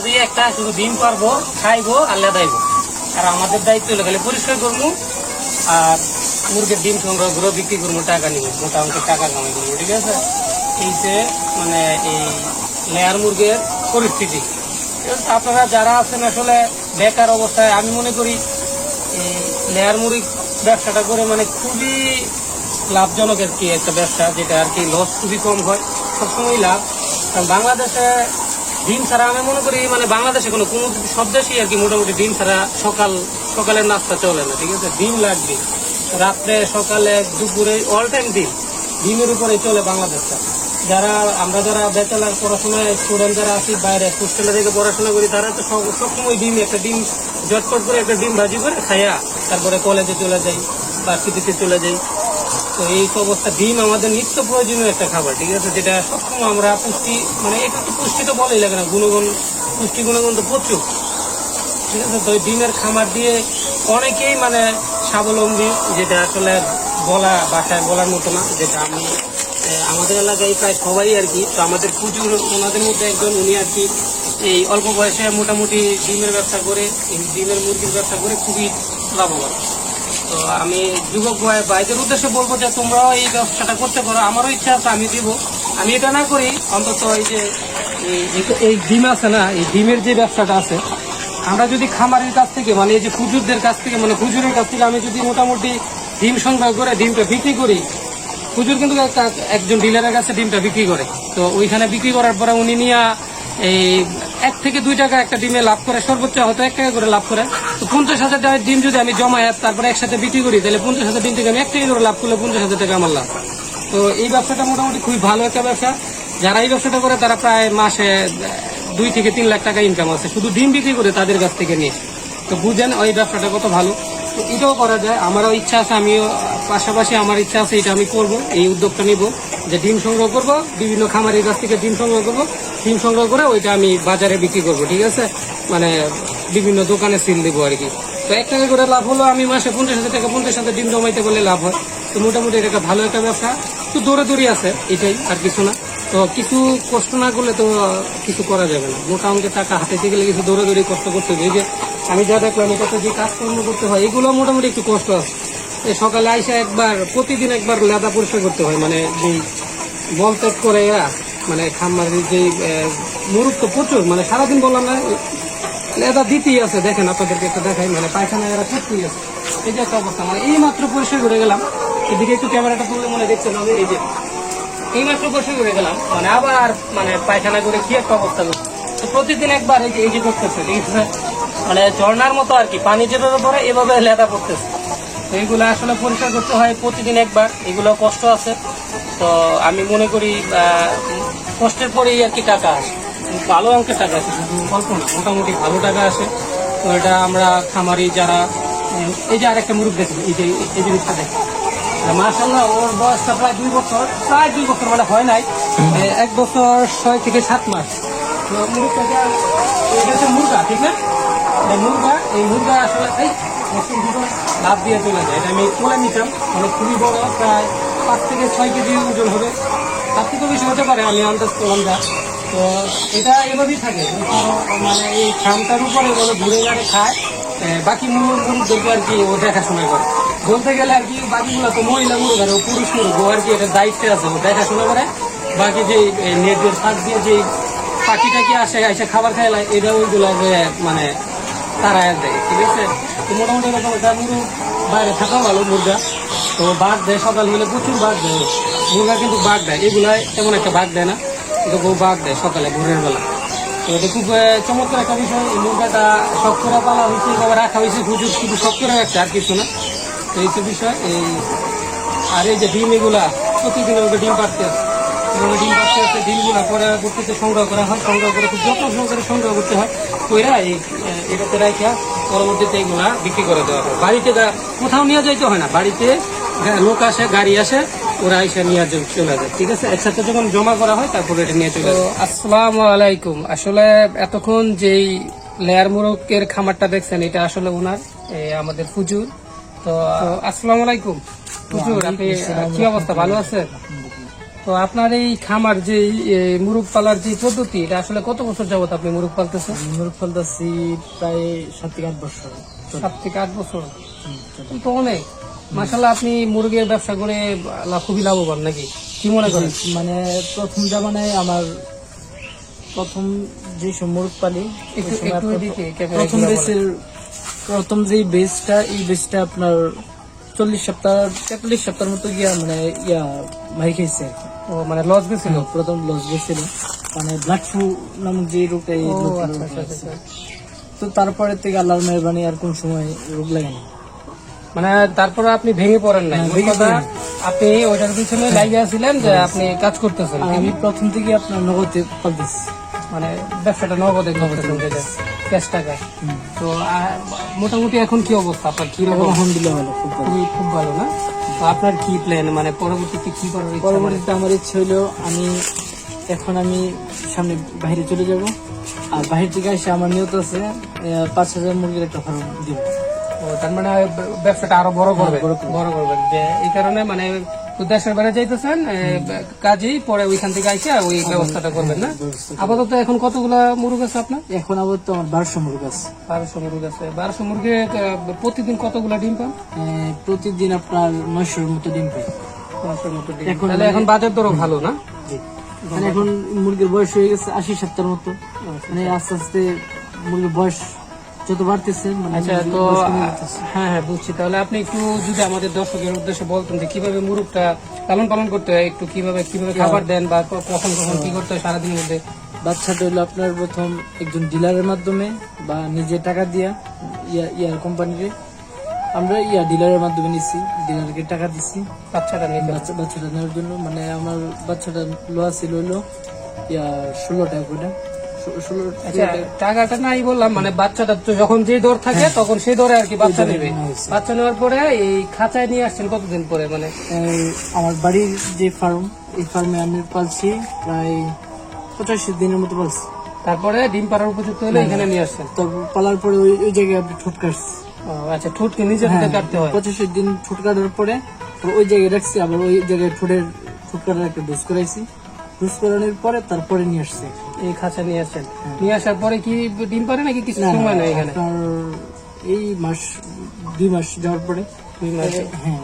দিয়ে একটা শুধু ডিম পারবো, খাইবো আর লেদাইবো। আর আমাদের দায়িত্ব হলো খালি পরিষ্কার করবো আর মুরগির ডিম সংগ্রহ করে বিক্রি করবো, টাকা নিবো, মোটামুটি টাকা কামাই করবো। ঠিক আছে, এই যে মানে এই লেয়ার মুরগির পরিস্থিতি। আপনারা যারা আছেন আসলে বেকার অবস্থায়, আমি মনে করি এই লেয়ার মুরগি ব্যবসাটা করে মানে খুবই লাভজনক আর কি একটা ব্যবসা, যেটা আর কি লস খুবই কম হয়, সবসময় লাভ। কারণ বাংলাদেশে ডিম ছাড়া আমি মনে করি মানে বাংলাদেশে কোনো সব দেশেই আর কি মোটামুটি ডিম ছাড়া সকালের নাস্তা চলে না। ঠিক আছে, ডিম লাগবে রাত্রে, সকালে, দুপুরে, অল টাইম ডিমের উপরে চলে বাংলাদেশটা। আমরা যারা ব্যাচেলার পড়াশোনায় স্টুডেন্ট যারা আছি বাইরে হোস্টেলে থেকে পড়াশোনা করি, তারা তো সবসময় একটা ডিম জটপট করে একটা ডিম ভাজি করে খাইয়া তারপরে কলেজে চলে যাই, ভার্সিটিতে চলে যাই। তো এই তো অবস্থা। ডিম আমাদের নিত্য প্রয়োজনীয় একটা খাবার। ঠিক আছে, যেটা সবসময় আমরা পুষ্টি মানে একটু পুষ্টি তো বলেই লাগে না, পুষ্টি গুণগুণ তো প্রচুর। ঠিক আছে, তো ডিমের খামার দিয়ে অনেকেই মানে স্বাবলম্বী, যেটা আসলে বাসায় বলার মতো না। যেটা আমাদের এলাকায় প্রায় সবাই আর কি। তো আমাদের প্রচুর ওনাদের মধ্যে একজন, উনি আর কি এই অল্প বয়সে মোটামুটি ডিমের ব্যবসা করে, ডিমের মুরগির ব্যবসা করে খুবই লাভবান। তো আমি যুবক ভাইদের উদ্দেশ্যে বলবো যে তোমরাও এই ব্যবসাটা করতে পারো। আমারও ইচ্ছা আছে, আমি দিব। আমি এটা না করি অন্তত এই যে এই ডিম আছে না, এই ডিমের যে ব্যবসাটা আছে, আমরা যদি খামারের কাছ থেকে মানে এই যে হুজুরদের কাছ থেকে মানে হুজুরের কাছ থেকে আমি যদি মোটামুটি ডিম সংগ্রহ করে ডিমটা বিক্রি করি, হুজুর কিন্তু একজন ডিলারের কাছে ডিমটা বিক্রি করে। তো ওইখানে বিক্রি করার পরে উনি নিয়ে এই 1 থেকে 2 টাকা একটা ডিমে লাভ করে, সর্বোচ্চ হয়তো 1 টাকা করে লাভ করে। তো 50,000 টাকার ডিম যদি আমি জমাই তারপরে একসাথে বিক্রি করি, তাহলে 50,000 ডিম থেকে আমি 1 টাকা করে লাভ করলে 50,000 টাকা আমার লাভ। তো এই ব্যবসাটা মোটামুটি খুবই ভালো একটা ব্যবসা। যারা এই ব্যবসাটা করে তারা প্রায় মাসে 2 থেকে 3 লাখ টাকা ইনকাম আছে শুধু ডিম বিক্রি করে তাদের কাছ থেকে নিয়ে। তো বুঝেন ওই ব্যবসাটা কত ভালো। তো এটাও করা যায়, আমারও ইচ্ছা আছে, আমিও পাশাপাশি আমার ইচ্ছা আছে, এটা আমি করব, এই উদ্যোগটা নিব যে ডিম সংগ্রহ করব, বিভিন্ন খামারের কাছ থেকে ডিম সংগ্রহ করব, ডিম সংগ্রহ করে ওইটা আমি বাজারে বিক্রি করব। ঠিক আছে, মানে বিভিন্ন দোকানে সিল দেবো আর কি। তো 1 টাকা করে লাভ হলো, আমি মাসে 50,000 টাকা 50,000 ডিম জমাইতে বললে লাভ হয়। তো মোটামুটি এটা ভালো একটা ব্যবসা। তো দৌড়াদৌড়ি আছে, এটাই আর কিছু না। তো কিছু কষ্ট না করলে তো কিছু করা যাবে না। মোটা অঙ্কের টাকা হাতে গেলে কিছু দৌড়াদৌড়ি কষ্ট করতে হবে। এই যে আমি যা দেখলাম এটাতে যে কাজকর্ম করতে হয়, এগুলো মোটামুটি একটু কষ্ট আছে। সকালে আইসা প্রতিদিন একবার লেদা পরিষ্কার করতে হয়, মানে যে বল ত্যাগ করে এরা মানে খামারের যে মুরুখ তো প্রচুর, মানে সারাদিন বললাম না লেদা দিতেই আছে। দেখেন আপনাদেরকে একটা দেখাই, মানে পায়খানা এরা করতেই আছে। এই যে একটা অবস্থা, মানে এই মাত্র পরিষ্কার করে গেলাম, এদিকে একটু ক্যামেরাটা তুললে মনে দেখছেন আমি, এই যে এই মাত্র পরিষ্কার করে গেলাম, মানে আবার মানে পায়খানা করে কি একটা অবস্থা করছে। তো প্রতিদিন একবার এই যে করতেছে। ঠিক আছে, মানে ঝর্ণার মতো আর কি, পানি যেভাবে পড়ে এভাবে লেদা পড়তেছে। তো এইগুলো আসলে পরিষ্কার করতে হয় প্রতিদিন একবার, এগুলো কষ্ট আছে। তো আমি মনে করি কষ্টের পরেই আর কি টাকা আসে, ভালো অঙ্কের টাকা আসে, শুধু অল্প না, মোটামুটি ভালো টাকা আসে। তো এটা আমরা খামারি যারা, এই যে আরেকটা মুরগ দেখি, এই জিনিসটা দেখি, মাশাআল্লাহ ওর বয়সটা প্রায় 2 বছর, মানে হয় নাই, 1 বছর 6 থেকে 7 মাস। তো মুরগটা এটা হচ্ছে মুরগা, ঠিক না? এই মুরগা আসলে লাভ দিয়ে চলে যায়। এটা আমি তুলে নিতাম, মানে খুবই বড়, প্রায় 5 থেকে 6 কেজি ওজন হবে, তার থেকেও বেশি হতে পারে, আমি আন্দাজ করলাম যা। তো এটা এভাবেই থাকে, মানে এই খামটার উপরে বলে ঘুরে ঘুরে খায়। বাকি মুরগদেরকে আর কি ও দেখাশোনা করে, বলতে গেলে আর কি বাকিগুলো তো মহিলা মুরগ আর পুরুষ মুরগ, ও আর কি এটা দায়িত্বে আছে, ও দেখাশোনা করে। বাকি যে নেটের ফাঁক দিয়ে যে পাখিটাকে আসে খাবার খাইলায়, এটা ওইগুলো মানে তারা দেয়। ঠিক আছে, তো মোটামুটি এরকম একটা মুরগ বাইরে থাকা ভালো। মুরগা তো বাঘ দেয়, সকাল হলে প্রচুর বাঘ দেয় মুরগা, কিন্তু বাঘ দেয়, এগুলাই তেমন একটা বাঘ দেয় না, কিন্তু বউ বাঘ দেয় সকালে ভোরের বেলা। তো এটা খুব চমৎকার একটা বিষয়। এই মুরগাটা শখ করে পালা হয়েছে, এভাবে রাখা হয়েছে, শুধু শখ করে রাখছে, আর কিছু না। তো এই তো বিষয়। আর এই যে ডিম, এগুলা প্রতিদিন ওকে ডিম পাড়তে আছে, ডিমগুলা পরে করতে সংগ্রহ করা হয়, সংগ্রহ করে খুব যত্ন সহকারে সংগ্রহ করতে হয়। ওইরা এটাতে রাখা পরবর্তীতে এগুলা বিক্রি করে দেওয়া হয়। বাড়িতে কোথাও নিয়ে যাইতে হয় না, বাড়িতে লোক আসে, গাড়ি আসে, ওরা এসে নিয়ে চলে যায়। ঠিক আছে, একসাথে যখন জমা করা হয় তারপরে এটা নিয়ে চলে যায়। আসসালামু আলাইকুম। আসলে এতক্ষণ যেই লেয়ার মোরগের খামারটা দেখছেন, এটা আসলে ওনার আমাদের হুজুর। তো আসসালামু আলাইকুম হুজুর, আপনি কি অবস্থা, ভালো আছেন? তো আপনার এই খামার যে মুরগ পালার যে পদ্ধতি, এটা আসলে কত বছর যাবত আপনি মুরগ পালতেছেন? মুরগ পালতেছি প্রায় 7 থেকে 8 বছর। 7 থেকে 8 বছর, তো অনেক। মাশাআল্লাহ, আপনি মুরগের ব্যবসা করে খুবই লাভবান নাকি, কি মনে করেন? মানে প্রথম জামানায় আমার প্রথম যে মুরগ পালি, প্রথম বেসের প্রথম যে বেসটা, এই বেসটা আপনার 40 সপ্তাহ 43 সপ্তাহের মতো গিয়া মানে মারি খেয়েছে। ও মানে লস গেছিল? প্রথম লস গেছিল, মানে ব্লাড ফ্লু নামক যে রোগটা, এই তো তারপরে থেকে আল্লাহর মেহরবানি আর কোন সময় রোগ লাগে না। মানে তারপরে আপনি ভেঙে পড়েন না, আপনি ওইটার পিছনে লাগিয়ে ছিলেন যে আপনি কাজ করতেছেন। আমি প্রথম থেকে আপনার নগদে পালতেছি, মানে ব্যবসাটা নগদে ক্যাশ টাকা। তো মোটামুটি এখন কি অবস্থা আপনার? কি রকম? আলহামদুলিল্লাহ ভালো, খুব ভালো না? তো আপনার কি প্ল্যান, মানে পরবর্তীতে কি করার ইচ্ছা? পরবর্তীতে আমার ইচ্ছা হলো আমি সামনে বাইরে চলে যাব, আর বাইরে থেকে এসে আমার নিয়ত আছে 5,000 মুরগির একটা ফার্ম দিব। তার মানে ব্যবসাটা আরো বড় করবেন যে এই কারণে, মানে দেশের বাইরে যাইতেছেন কাজেই, পরে ওইখান থেকে আইসে ওই ব্যবস্থাটা করবেন না? আপাতত এখন কতগুলা মুরগ আছে আপনার? এখন আপাতত আমার 1200 মুরগ আছে। 1200 মুরগ আছে। 1200 মুরগি প্রতিদিন কতগুলা ডিম পান? প্রতিদিন আপনার 900-র মতো ডিম পাই। 900-র মতো ডিম। তাহলে এখন বাজার দরও ভালো না? মানে এখন মুরগির বয়স হয়ে গেছে 80 সপ্তাহের মতো, মানে আস্তে আস্তে মুরগির বয়স যত বাড়তেছে, মানে আচ্ছা, তো হ্যাঁ বুঝছি। তাহলে আপনি একটু যদি আমাদের দর্শকের উদ্দেশ্যে বলতেন যে কিভাবে মুরগটা লালন পালন করতে হয়, একটু কিভাবে খাবার দেন বা কখন কি করতে হয় সারাদিনের মধ্যে? বাচ্চাটা হলো আপনার প্রথম একজন ডিলারের মাধ্যমে বা নিজে টাকা দিয়া ইয়ার কোম্পানিতে আমরা ডিলারের মাধ্যমে নিচ্ছি, ডিলারকে টাকা দিচ্ছি বাচ্চাটা নেওয়ার জন্য। মানে আমার বাচ্চাটা লোয়া ছিল হলো 16 টাকা করে। টাকাটা নাই বললাম, মানে বাচ্চাটা যখন যে দর থাকে তখন সেই দরে আর কি বাচ্চা নেবে। বাচ্চা নেওয়ার পরে এই খাঁচায় নিয়ে আসছেন কতদিন পরে? মানে আমার বাড়ির যে ফার্ম, এই ফার্মে আমি পালছি প্রায় 85 দিনের মতো পালছি। তারপরে ডিম পাড়ার উপযুক্ত হলে এখানে নিয়ে আসছেন। তো পালার পরে ওই জায়গায় আপনি ঠোঁট কাটছি। আচ্ছা, ঠোঁটকে নিজে হাতে কাটতে হয়? 85 দিন ঠোঁট কাটার পরে ওই জায়গায় রাখছি, আবার ওই জায়গায় ঠোঁট কাটার একটা ডোজ করাইছি। ডোজ করানোর পরে তারপরে নিয়ে আসছে এই খাঁচা নিয়ে আসছেন। নিয়ে আসার পরে কি ডিম পারে নাকি কিছু সময় নেই এখানে? এই 2 মাস যাওয়ার পরে 2 মাসে হ্যাঁ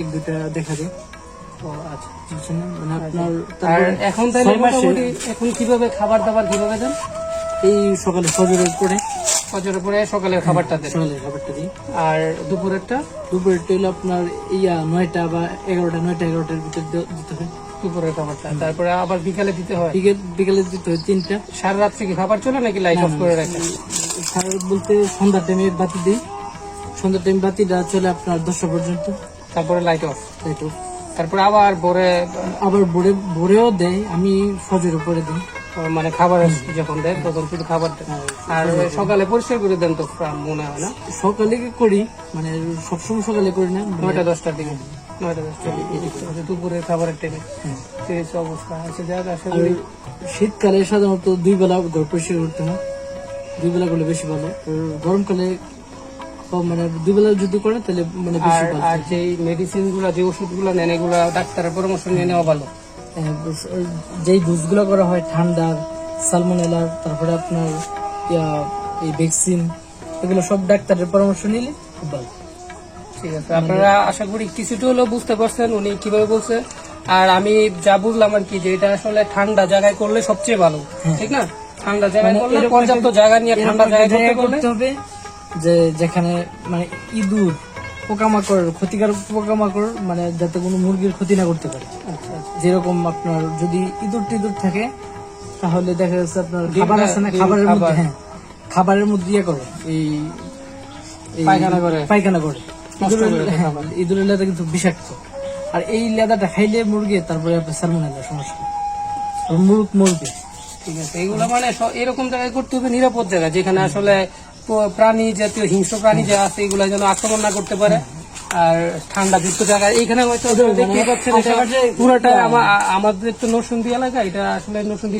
এক দুটা দেখা যায়। আচ্ছা, মানে আপনার এখন তাহলে মোটামুটি এখন কিভাবে খাবার দাবার কিভাবে দেন? এই সকালে ফজরের পরে সকালের খাবারটা দেন? সকালের খাবারটা দিই। আর দুপুরেরটা হলো আপনার 9টা বা 11টার ভিতর দিতে হয় দুপুরের খাবারটা। তারপরে আবার বিকালে দিতে হয়? বিকালে দিতে হয় 3টা। সারা রাত্রে কি খাবার চলে নাকি লাইট অফ করে রাখেন? সারা বলতে সন্ধ্যার টাইমে বাতি দিই, সন্ধ্যার টাইম বাতিটা চলে আপনার 10টা পর্যন্ত, তারপরে লাইট অফ। তারপরে আবার ভোরেও দেয়, আমি ফজরের পরে দিই। মানে খাবার যখন দেয় তখন শুধু খাবার দেন। আর সকালে পরিষ্কার করে দেন তো মনে হয় না? সকালে করি, মানে সবসময় সকালে করি না, 9টা-10টার দিকে। 9টা-10টার দিকে দুপুরের খাবারের টাইমে অবস্থা আছে। শীতকালে সাধারণত 2 বেলা ঘর পরিষ্কার করতে হয়, 2 বেলা করলে বেশি ভালো। গরমকালে মানে 2 বেলা যদি করে তাহলে মানে বেশি ভালো। আর যে মেডিসিন গুলা, যে ওষুধ গুলা নেন, এগুলা ডাক্তারের পরামর্শ নিয়ে নেওয়া ভালো। যেই ডোজগুলো করা হয় ঠান্ডার, সালমোনেলার, তারপরে আপনার এই ভ্যাকসিন, এগুলো সব ডাক্তারের পরামর্শ নিলে খুব ভালো। ঠিক আছে, আপনারা আশা করি কিছুটা হলেও বুঝতে পারছেন উনি কিভাবে বলছে। আর আমি যা বুঝলাম আর কি, যে এটা আসলে ঠান্ডা জায়গায় করলে সবচেয়ে ভালো, ঠিক না? ঠান্ডা জায়গায় করলে, পর্যাপ্ত জায়গা নিয়ে ঠান্ডা জায়গায় করতে হবে, যে যেখানে মানে ইঁদুর, পোকামাকড়, ক্ষতিকারক পোকামাকড়, মানে যাতে কোনো মুরগির ক্ষতি না করতে পারে। যেরকম আপনার যদি ইঁদুর থাকে তাহলে দেখা যাচ্ছে আপনার খাবার আছে না, খাবারের মধ্যে ইয়ে করে, এই পায়খানা করে। ইঁদুরের লেদা কিন্তু বিষাক্ত, আর এই লেদাটা খাইলে মুরগি তারপরে আপনার সালমোনেলার সমস্যা, মুরগ মরবে। ঠিক আছে, এইগুলো মানে এরকম জায়গায় করতে হবে, নিরাপদ জায়গা, যেখানে আসলে প্রাণী জাতীয় হিংস্র প্রাণী যা আছে এগুলো যেন আক্রমণ না করতে পারে। আর ঠান্ডা যুক্ত জায়গায় এইখানে হয়তো দেখতে পাচ্ছেন পুরোটা আমাদের তো নরসিংদী এলাকা, এটা আসলে নরসিংদী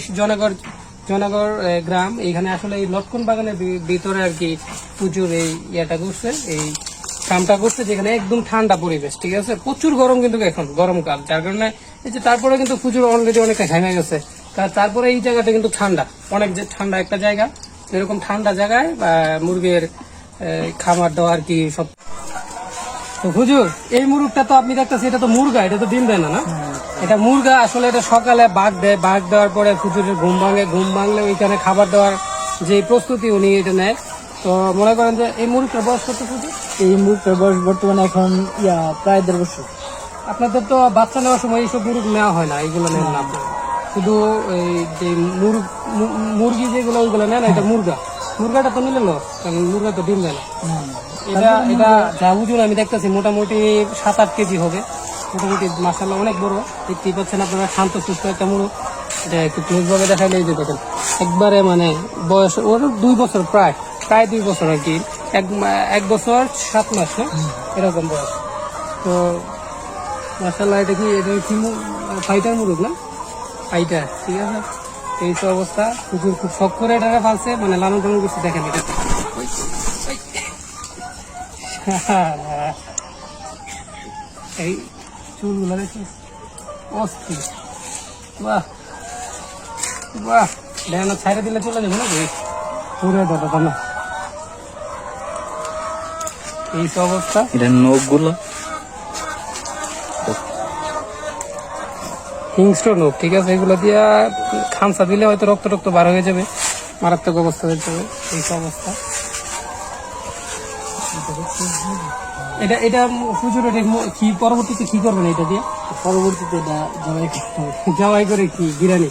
জনগর গ্রাম। এইখানে আসলে এই লটকন বাগানের ভিতরে আর কি প্রচুর এই ইয়েটা করছে, এই ফার্মটা করছে যেখানে একদম ঠান্ডা পরিবেশ, ঠিক আছে, প্রচুর গরম কিন্তু এখন গরমকাল, যার কারণে এই যে তারপরে কিন্তু প্রচুর অলরেডি অনেকটা ঘেমে গেছে। তারপরে এই জায়গাটা কিন্তু ঠান্ডা, অনেক যে ঠান্ডা একটা জায়গা, এরকম ঠান্ডা জায়গায় মুরগির খাবার দেওয়া আর কি সব। তো হুজুর, এই মুরগটা তো আপনি দেখতেছি এটা তো মুরগা, এটা তো ডিম দেয় না, না? এটা মুরগা আসলে, এটা সকালে বাঘ দেয়, বাঘ দেওয়ার পরে হুজুরের ঘুম ভাঙে, ঘুম ভাঙলে ওইখানে খাবার দেওয়ার যে প্রস্তুতি উনি এটা নেয়। তো মনে করেন যে এই মুরগটার বয়স কত হুজুর? এই মুরগটার বয়স বর্তমানে এখন প্রায় 1.5 বছর। আপনাদের তো বাচ্চা নেওয়ার সময় এইসব মুরগ নেওয়া হয় না, এইগুলো নেন না আপনারা, শুধু এই যে মুরগি যেগুলো ওইগুলো নেন, এটা মুরগাটা তো নিলে লস, কারণ মুরগা তো ডিম দেয় না। এটা যা ওজন আমি দেখতেছি মোটামুটি 7-8 কেজি হবে, মোটামুটি মাশাআল্লাহ অনেক বড়। দেখতেই পাচ্ছেন আপনারা, শান্ত সুস্থ একটা মুরগ। এটা একটু ক্লোজ ভাবে দেখাইলে এই যে দেখেন, একবারে মানে বয়স ওর 2 বছর, প্রায় 2 বছর আর কি, 1 বছর 7 মাস, না এরকম বয়স। তো মাশাআল্লাহ এটা কি ফাইটার মুরগ, না ফাইটার, ঠিক আছে। এই তো অবস্থা, কুকুর খুব শখ করে এটা ফালছে, মানে লালন পালন করছে। দেখেন এটা এই চুলগুলো দেখি অস্থির, বাহ বাহ, দেখেন ছাইড়ে দিলে চলে যাবে না, পুরো দাদা না। এই তো অবস্থা, এটা নখগুলো হিংস্র নখ, ঠিক আছে। এগুলো দিয়া খামসা দিলে হয়তো রক্ত বার হয়ে যাবে, মারাত্মক অবস্থা হয়ে যাবে। এই তো অবস্থা। এটা হুজুর, এটা কি পরবর্তীতে কি করবেন এটা দিয়ে? পরবর্তীতে এটা জবাই করে কি বিরিয়ানি